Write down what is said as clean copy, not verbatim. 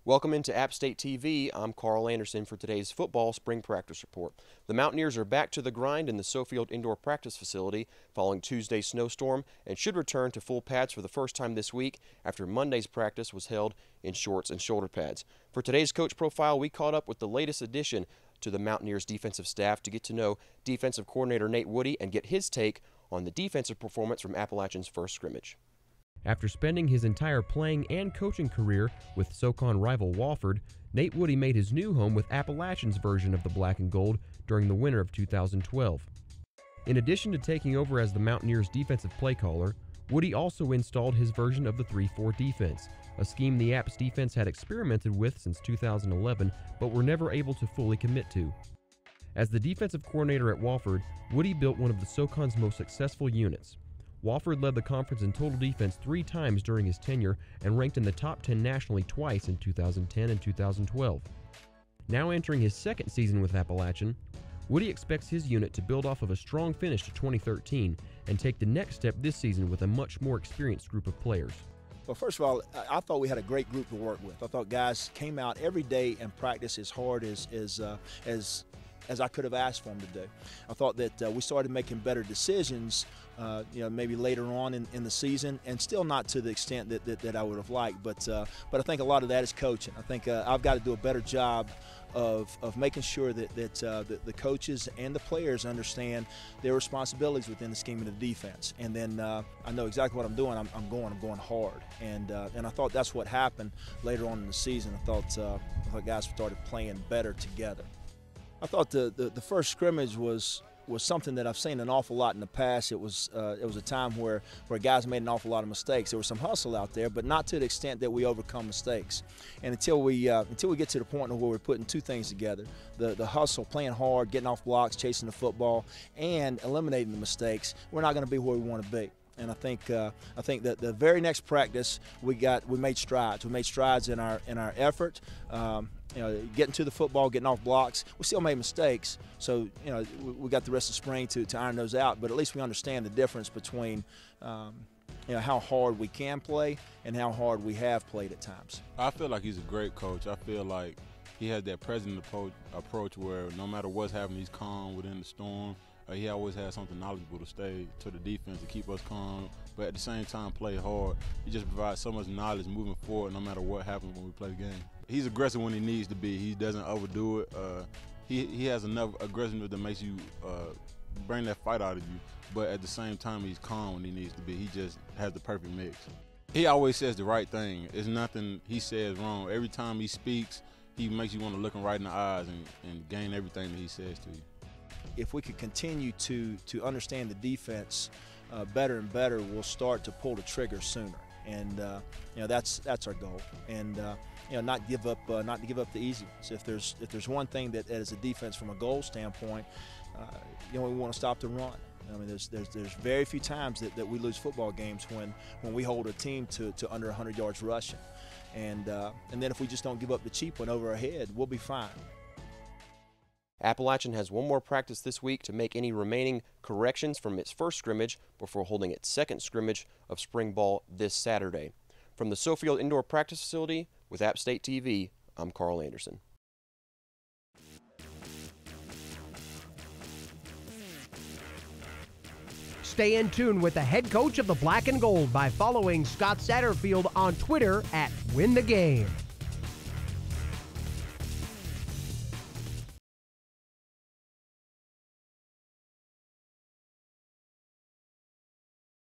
Welcome into App State TV. I'm Carl Anderson for today's football spring practice report. The Mountaineers are back to the grind in the Sofield Indoor Practice Facility following Tuesday's snowstorm and should return to full pads for the first time this week after Monday's practice was held in shorts and shoulder pads. For today's coach profile, we caught up with the latest addition to the Mountaineers defensive staff to get to know defensive coordinator Nate Woody and get his take on the defensive performance from Appalachian's first scrimmage. After spending his entire playing and coaching career with SoCon rival Wofford, Nate Woody made his new home with Appalachian's version of the black and gold during the winter of 2012. In addition to taking over as the Mountaineers' defensive play caller, Woody also installed his version of the 3-4 defense, a scheme the Apps defense had experimented with since 2011 but were never able to fully commit to. As the defensive coordinator at Wofford, Woody built one of the SoCon's most successful units. Wofford led the conference in total defense 3 times during his tenure and ranked in the top 10 nationally twice in 2010 and 2012. Now entering his second season with Appalachian, Woody expects his unit to build off of a strong finish to 2013 and take the next step this season with a much more experienced group of players. Well, first of all, I thought we had a great group to work with. I thought guys came out every day and practiced as hard as I could have asked for them to do. I thought that we started making better decisions, maybe later on in the season, and still not to the extent that I would have liked. But I think a lot of that is coaching. I think I've got to do a better job of making sure that the coaches and the players understand their responsibilities within the scheme of the defense. And then I know exactly what I'm doing. I'm going hard. And I thought that's what happened later on in the season. I thought guys started playing better together. I thought the first scrimmage was something that I've seen an awful lot in the past. It was a time where guys made an awful lot of mistakes. There was some hustle out there, but not to the extent that we overcome mistakes. And until we get to the point where we're putting two things together, the hustle, playing hard, getting off blocks, chasing the football, and eliminating the mistakes, we're not going to be where we want to be. And I think that the very next practice we made strides. We made strides in our effort. Getting to the football, getting off blocks. We still made mistakes, so we got the rest of spring to iron those out. But at least we understand the difference between how hard we can play and how hard we have played at times. I feel like he's a great coach. I feel like he has that present approach where no matter what's happening, he's calm within the storm. He always has something knowledgeable to say to the defense to keep us calm, but at the same time play hard. He just provides so much knowledge moving forward no matter what happens when we play the game. He's aggressive when he needs to be. He doesn't overdo it. He has enough aggressiveness that makes you bring that fight out of you, but at the same time he's calm when he needs to be. He just has the perfect mix. He always says the right thing. There's nothing he says wrong. Every time he speaks, he makes you want to look him right in the eyes and gain everything that he says to you. If we could continue to understand the defense better and better, we'll start to pull the trigger sooner. And that's our goal. And not give up the easy ones. If there's one thing that as a defense from a goal standpoint, we want to stop the run. I mean, there's very few times that we lose football games when we hold a team to under 100 yards rushing. And then if we just don't give up the cheap one over our head, we'll be fine. Appalachian has one more practice this week to make any remaining corrections from its first scrimmage before holding its second scrimmage of spring ball this Saturday. From the Sofield Indoor Practice Facility with App State TV, I'm Carl Anderson. Stay in tune with the head coach of the Black and Gold by following Scott Satterfield on Twitter @WinTheGame.